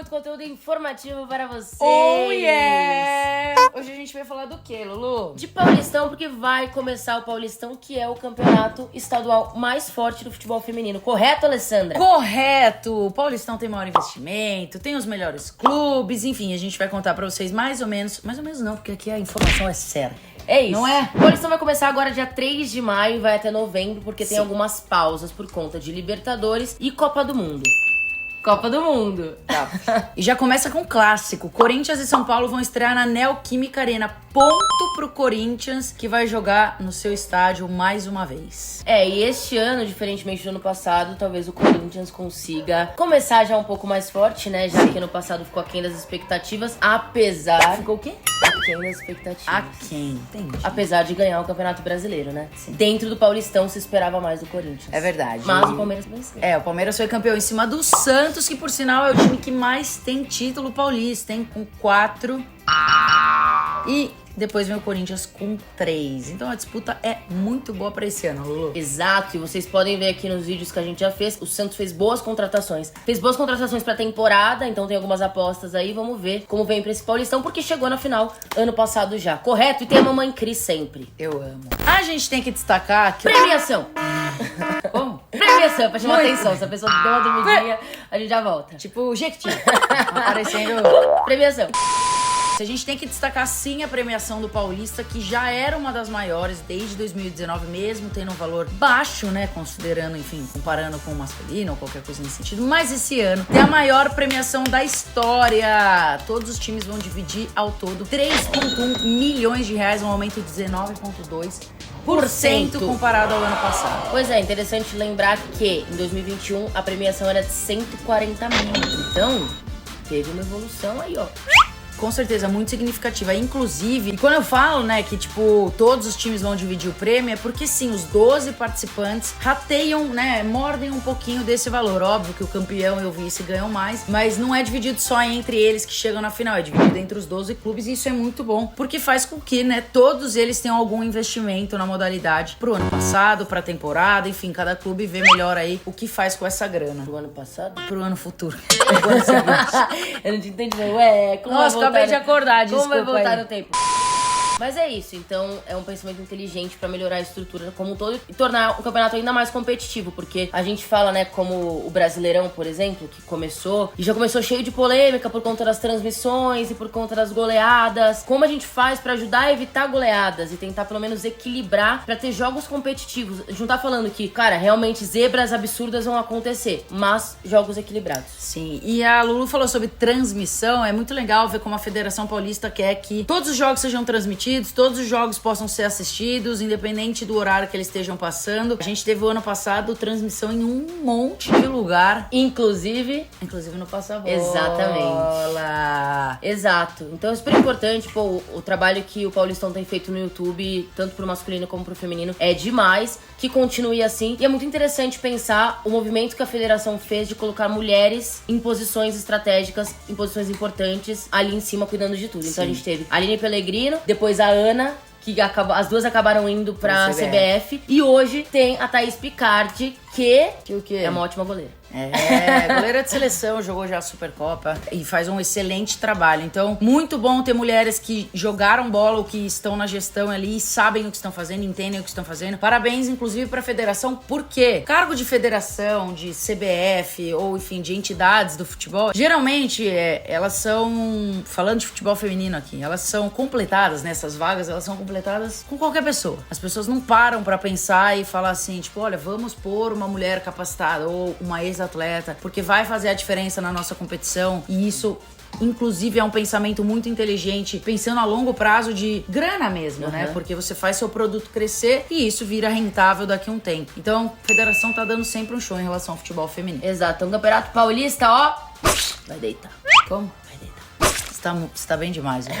muito conteúdo informativo para vocês. Oh, yeah! Hoje a gente vai falar do quê, Lulu? De Paulistão, porque vai começar o Paulistão, que é o campeonato estadual mais forte do futebol feminino. Correto, Alessandra? Correto! O Paulistão tem maior investimento, tem os melhores clubes, enfim, a gente vai contar pra vocês mais ou menos não, porque aqui a informação é séria. É isso. Não é? O Paulistão vai começar agora dia 3 de maio e vai até novembro, porque tem Sim. algumas pausas por conta de Libertadores e Copa do Mundo. Copa do Mundo. Tá. E já começa com um clássico. Corinthians e São Paulo vão estrear na Neoquímica Arena. Ponto pro Corinthians, que vai jogar no seu estádio mais uma vez. E este ano, diferentemente do ano passado, talvez o Corinthians consiga começar já um pouco mais forte, né? Já que ano passado ficou aquém das expectativas, apesar... Ficou o quê? Aquém das expectativas. Aquém. Entendi. Apesar de ganhar o Campeonato Brasileiro, né? Sim. Dentro do Paulistão se esperava mais do Corinthians. É verdade. Mas o Palmeiras venceu. O Palmeiras foi campeão em cima do Santos, que por sinal é o time que mais tem título paulista, hein? Com 4. E depois vem o Corinthians com 3. Então a disputa é muito boa pra esse ano, Lulu. Exato, e vocês podem ver aqui nos vídeos que a gente já fez, o Santos fez boas contratações. Fez boas contratações pra temporada, então tem algumas apostas aí, vamos ver como vem pra esse Paulistão, porque chegou na final ano passado já, correto? E tem a mamãe Cris sempre. Eu amo. A gente tem que destacar que... Premiação! Como? Premiação, pra chamar Muito. atenção, se a pessoa deu uma dormidinha, a gente já volta. Tipo, Jequiti. Aparecendo... Premiação. A gente tem que destacar sim a premiação do Paulista, que já era uma das maiores desde 2019, mesmo tendo um valor baixo, né? Considerando, enfim, comparando com o masculino ou qualquer coisa nesse sentido. Mas esse ano tem a maior premiação da história. Todos os times vão dividir ao todo 3,1 milhões de reais, um aumento de 19,2% comparado ao ano passado. Pois é, interessante lembrar que em 2021 a premiação era de 140 mil. Então, teve uma evolução aí, ó. Com certeza, muito significativa. Inclusive, e quando eu falo, né, que, tipo, todos os times vão dividir o prêmio, é porque, sim, os 12 participantes rateiam, né, mordem um pouquinho desse valor. Óbvio que o campeão e o vice ganham mais, mas não é dividido só entre eles que chegam na final, é dividido entre os 12 clubes, e isso é muito bom, porque faz com que, né, todos eles tenham algum investimento na modalidade pro ano passado, pra temporada, enfim, cada clube vê melhor aí o que faz com essa grana. Do ano passado? Pro ano futuro. Pro ano seguinte. Eu não te entendi, não. Ué, como Nossa, vai voltar acabei de acordar, Como desculpa vai voltar aí. no tempo? Mas é isso, então é um pensamento inteligente pra melhorar a estrutura como um todo e tornar o campeonato ainda mais competitivo, porque a gente fala, né, como o Brasileirão, por exemplo, que começou, e já começou cheio de polêmica por conta das transmissões e por conta das goleadas. Como a gente faz pra ajudar a evitar goleadas e tentar pelo menos equilibrar pra ter jogos competitivos? A gente não tá falando que, cara, realmente zebras absurdas vão acontecer, mas jogos equilibrados. Sim, e a Lulu falou sobre transmissão. É muito legal ver como a Federação Paulista quer que todos os jogos sejam transmitidos, todos os jogos possam ser assistidos, independente do horário que eles estejam passando. A gente teve o ano passado transmissão em um monte de lugar, Inclusive no Passa Bola. Exatamente. Exato. Então é super importante, pô, o trabalho que o Paulistão tem feito no YouTube, tanto pro masculino como pro feminino, é demais, que continue assim. E é muito interessante pensar o movimento que a federação fez de colocar mulheres em posições estratégicas, em posições importantes, ali em cima, cuidando de tudo. Então a gente teve a Aline Pellegrino, depois a Ana, que as duas acabaram indo pra CBF. E hoje tem a Thaís Picardi, que o quê? é uma ótima goleira. Goleira de seleção, jogou já a Supercopa e faz um excelente trabalho. Então, muito bom ter mulheres que jogaram bola ou que estão na gestão ali e sabem o que estão fazendo, entendem o que estão fazendo. Parabéns, inclusive, pra federação, porque cargo de federação, de CBF ou, enfim, de entidades do futebol, geralmente, elas são, falando de futebol feminino aqui, elas são completadas, nessas vagas, elas são completadas com qualquer pessoa. As pessoas não param pra pensar e falar assim, tipo, olha, vamos pôr uma mulher capacitada ou uma ex-atleta, porque vai fazer a diferença na nossa competição. E isso, inclusive, é um pensamento muito inteligente, pensando a longo prazo de grana mesmo, né? Porque você faz seu produto crescer e isso vira rentável daqui a um tempo. Então, a federação tá dando sempre um show em relação ao futebol feminino. Exato. Então, o Campeonato Paulista, ó, vai deitar. Como? Vai deitar. Você tá bem demais, né?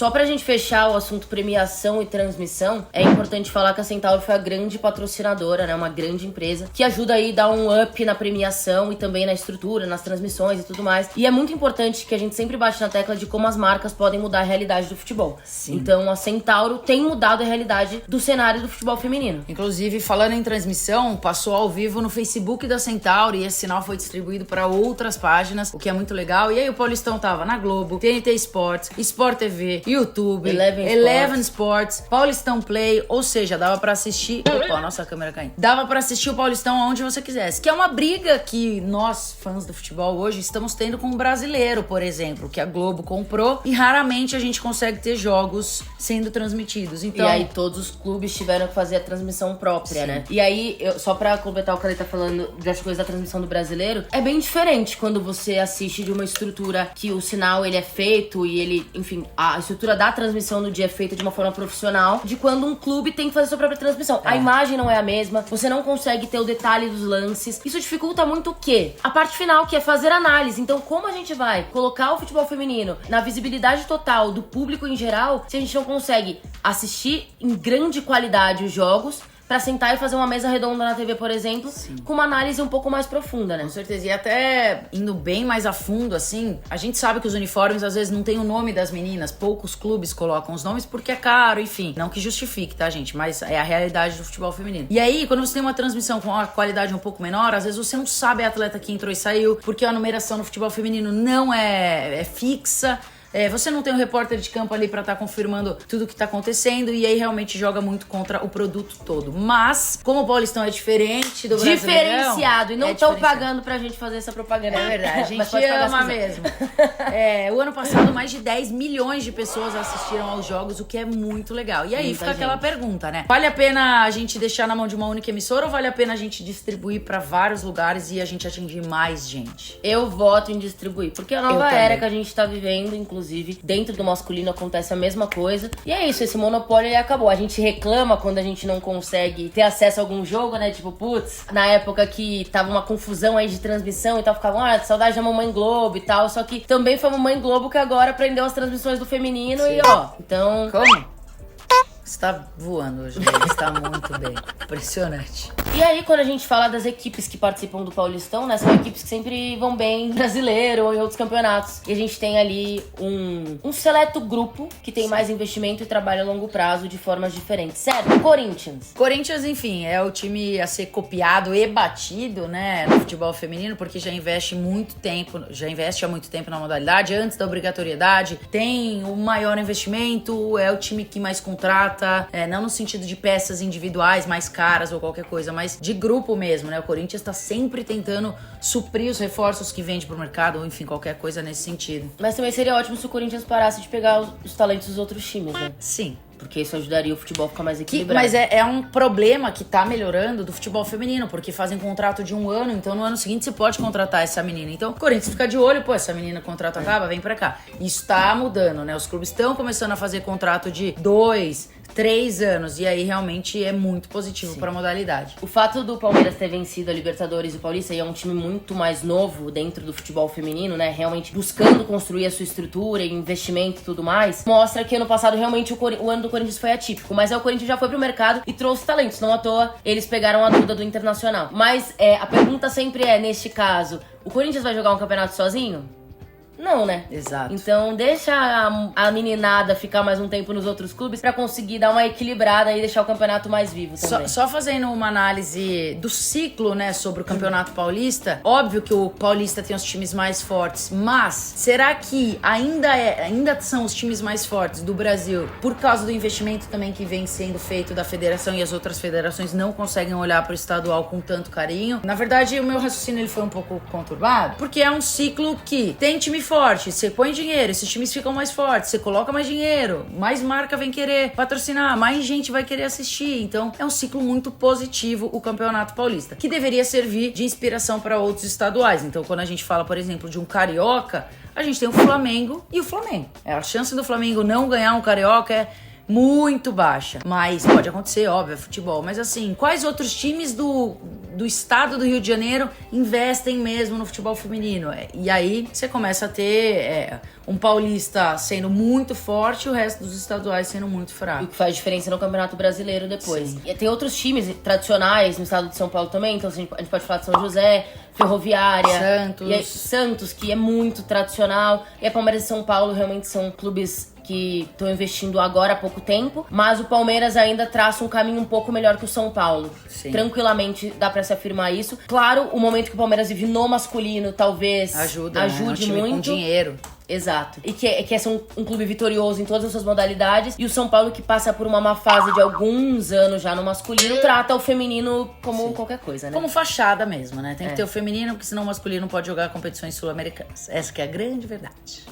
Só pra gente fechar o assunto premiação e transmissão, é importante falar que a Centauro foi a grande patrocinadora, né? Uma grande empresa que ajuda aí a dar um up na premiação e também na estrutura, nas transmissões e tudo mais. E é muito importante que a gente sempre bate na tecla de como as marcas podem mudar a realidade do futebol. Sim. Então a Centauro tem mudado a realidade do cenário do futebol feminino. Inclusive, falando em transmissão, passou ao vivo no Facebook da Centauro e esse sinal foi distribuído para outras páginas, o que é muito legal. E aí o Paulistão tava na Globo, TNT Sports, Sport TV, YouTube, Eleven Sports, Paulistão Play, ou seja, dava pra assistir... Opa, nossa câmera caindo. Dava pra assistir o Paulistão aonde você quisesse, que é uma briga que nós, fãs do futebol hoje, estamos tendo com o brasileiro, por exemplo, que a Globo comprou e raramente a gente consegue ter jogos sendo transmitidos. Então... E aí todos os clubes tiveram que fazer a transmissão própria, né? E aí, só pra completar o que ele tá falando das coisas da transmissão do brasileiro, é bem diferente quando você assiste de uma estrutura que o sinal ele é feito e ele, enfim, a estrutura da transmissão no dia é feita de uma forma profissional, de quando um clube tem que fazer sua própria transmissão. A imagem não é a mesma, você não consegue ter o detalhe dos lances. Isso dificulta muito o quê? A parte final, que é fazer análise. Então, como a gente vai colocar o futebol feminino na visibilidade total do público em geral, se a gente não consegue assistir em grande qualidade os jogos, pra sentar e fazer uma mesa redonda na TV, por exemplo, com uma análise um pouco mais profunda, né? Com certeza. E até indo bem mais a fundo, assim, a gente sabe que os uniformes às vezes não tem o nome das meninas, poucos clubes colocam os nomes porque é caro, enfim. Não que justifique, tá, gente? Mas é a realidade do futebol feminino. E aí, quando você tem uma transmissão com uma qualidade um pouco menor, às vezes você não sabe a atleta que entrou e saiu, porque a numeração no futebol feminino não é fixa. Você não tem um repórter de campo ali pra estar confirmando tudo que tá acontecendo e aí realmente joga muito contra o produto todo. Mas, como o Paulistão é diferente do Brasileirão... Diferenciado. E não estão pagando pra gente fazer essa propaganda. É verdade, a gente ama mesmo. O ano passado, mais de 10 milhões de pessoas assistiram aos jogos, o que é muito legal. E aí Muita fica aquela gente. pergunta, né? Vale a pena a gente deixar na mão de uma única emissora ou vale a pena a gente distribuir pra vários lugares e a gente atingir mais gente? Eu voto em distribuir, porque a nova também. era que a gente tá vivendo, inclusive, dentro do masculino acontece a mesma coisa. E é isso, esse monopólio aí acabou. A gente reclama quando a gente não consegue ter acesso a algum jogo, né? Tipo, putz, na época que tava uma confusão aí de transmissão e tal, ficavam, saudade da Mamãe Globo e tal. Só que também foi a Mamãe Globo que agora prendeu as transmissões do feminino. Sim. E ó, então... Como? Você tá voando hoje, Bey. Você tá muito bem. Impressionante. E aí, quando a gente fala das equipes que participam do Paulistão, né? São equipes que sempre vão bem em brasileiro ou em outros campeonatos. E a gente tem ali um seleto grupo que tem mais investimento e trabalha a longo prazo de formas diferentes, certo? Corinthians, enfim, é o time a ser copiado e batido, né, no futebol feminino, porque já investe há muito tempo na modalidade, antes da obrigatoriedade, tem o maior investimento, é o time que mais contrata, não no sentido de peças individuais mais caras ou qualquer coisa, mas de grupo mesmo, né? O Corinthians tá sempre tentando suprir os reforços que vende pro mercado, ou enfim, qualquer coisa nesse sentido. Mas também seria ótimo se o Corinthians parasse de pegar os talentos dos outros times, né? Sim. Porque isso ajudaria o futebol a ficar mais equilibrado. Mas é um problema que tá melhorando do futebol feminino, porque fazem contrato de 1 ano, então no ano seguinte você pode contratar essa menina. Então o Corinthians fica de olho, pô, essa menina, contrato acaba, vem pra cá. Isso tá mudando, né? Os clubes estão começando a fazer contrato de 2, 3 anos, e aí realmente é muito positivo para a modalidade. O fato do Palmeiras ter vencido a Libertadores e o Paulista, e é um time muito mais novo dentro do futebol feminino, né, realmente buscando construir a sua estrutura, investimento e tudo mais, mostra que ano passado realmente o ano do Corinthians foi atípico, mas o Corinthians já foi pro mercado e trouxe talentos, não à toa eles pegaram a Duda do Internacional. Mas a pergunta sempre é, neste caso, o Corinthians vai jogar um campeonato sozinho? Não, né? Exato. Então deixa a meninada ficar mais um tempo nos outros clubes pra conseguir dar uma equilibrada e deixar o campeonato mais vivo também. Só fazendo uma análise do ciclo, né, sobre o Campeonato Paulista, óbvio que o Paulista tem os times mais fortes, mas será que ainda são os times mais fortes do Brasil por causa do investimento também que vem sendo feito da federação e as outras federações não conseguem olhar pro estadual com tanto carinho? Na verdade, o meu raciocínio ele foi um pouco conturbado, porque é um ciclo que tem time forte, você põe dinheiro, esses times ficam mais fortes, você coloca mais dinheiro, mais marca vem querer patrocinar, mais gente vai querer assistir. Então é um ciclo muito positivo o Campeonato Paulista, que deveria servir de inspiração para outros estaduais. Então quando a gente fala, por exemplo, de um carioca, a gente tem o Flamengo e o Flamengo. A chance do Flamengo não ganhar um carioca é muito baixa, mas pode acontecer, óbvio, é futebol. Mas assim, quais outros times do estado do Rio de Janeiro investem mesmo no futebol feminino. E aí você começa a ter um paulista sendo muito forte e o resto dos estaduais sendo muito fraco. O que faz diferença no Campeonato Brasileiro depois. Sim. E tem outros times tradicionais no estado de São Paulo também, então a gente pode falar de São José, Ferroviária, Santos. E aí, Santos, que é muito tradicional, e a Palmeiras e São Paulo realmente são clubes que estão investindo agora há pouco tempo, mas o Palmeiras ainda traça um caminho um pouco melhor que o São Paulo. Sim. Tranquilamente dá pra se afirmar isso. Claro, o momento que o Palmeiras vive no masculino talvez ajude né? Um time muito. Com dinheiro. Exato. E que é ser um clube vitorioso em todas as suas modalidades. E o São Paulo, que passa por uma má fase de alguns anos já no masculino, trata o feminino como qualquer coisa, né? Como fachada mesmo, né? Tem que ter o feminino, porque senão o masculino não pode jogar competições sul-americanas. Essa que é a grande verdade.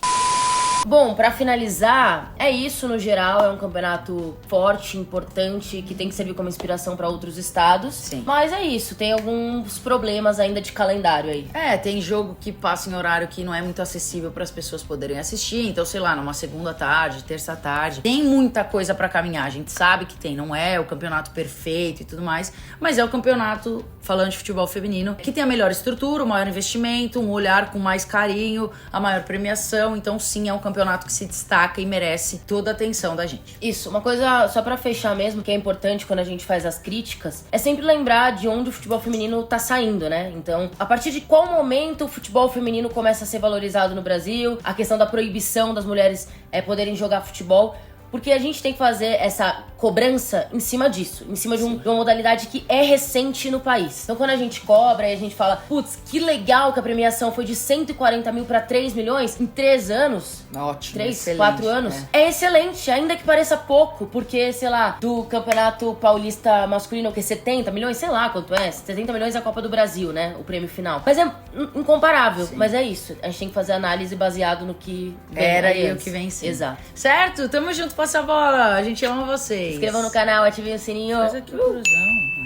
Bom, pra finalizar, é isso no geral. É um campeonato forte, importante, que tem que servir como inspiração pra outros estados. Sim. Mas é isso, tem alguns problemas ainda de calendário aí. Tem jogo que passa em horário que não é muito acessível para as pessoas poderem assistir. Então, sei lá, numa segunda tarde, terça tarde. Tem muita coisa pra caminhar. A gente sabe que tem, não é o campeonato perfeito e tudo mais. Mas é o campeonato, falando de futebol feminino, que tem a melhor estrutura, o maior investimento, um olhar com mais carinho, a maior premiação. Então, sim, é um campeonato que se destaca e merece toda a atenção da gente. Isso, uma coisa só pra fechar mesmo, que é importante quando a gente faz as críticas, é sempre lembrar de onde o futebol feminino tá saindo, né? Então, a partir de qual momento o futebol feminino começa a ser valorizado no Brasil, a questão da proibição das mulheres poderem jogar futebol, porque a gente tem que fazer essa cobrança em cima disso, em cima de uma modalidade que é recente no país. Então quando a gente cobra e a gente fala, putz, que legal que a premiação foi de 140 mil pra 3 milhões em 3 anos. Ótimo, 3, 4 anos. É excelente, ainda que pareça pouco, porque, sei lá, do Campeonato Paulista masculino, o que, 70 milhões? Sei lá quanto é. 70 milhões é a Copa do Brasil, né? O prêmio final. Mas é incomparável, mas é isso. A gente tem que fazer análise baseado no que era e o que vem sim. Exato. Certo? Tamo junto, passa a bola. A gente ama vocês. Se inscrevam no canal, ativem o sininho. Faz aqui o coração.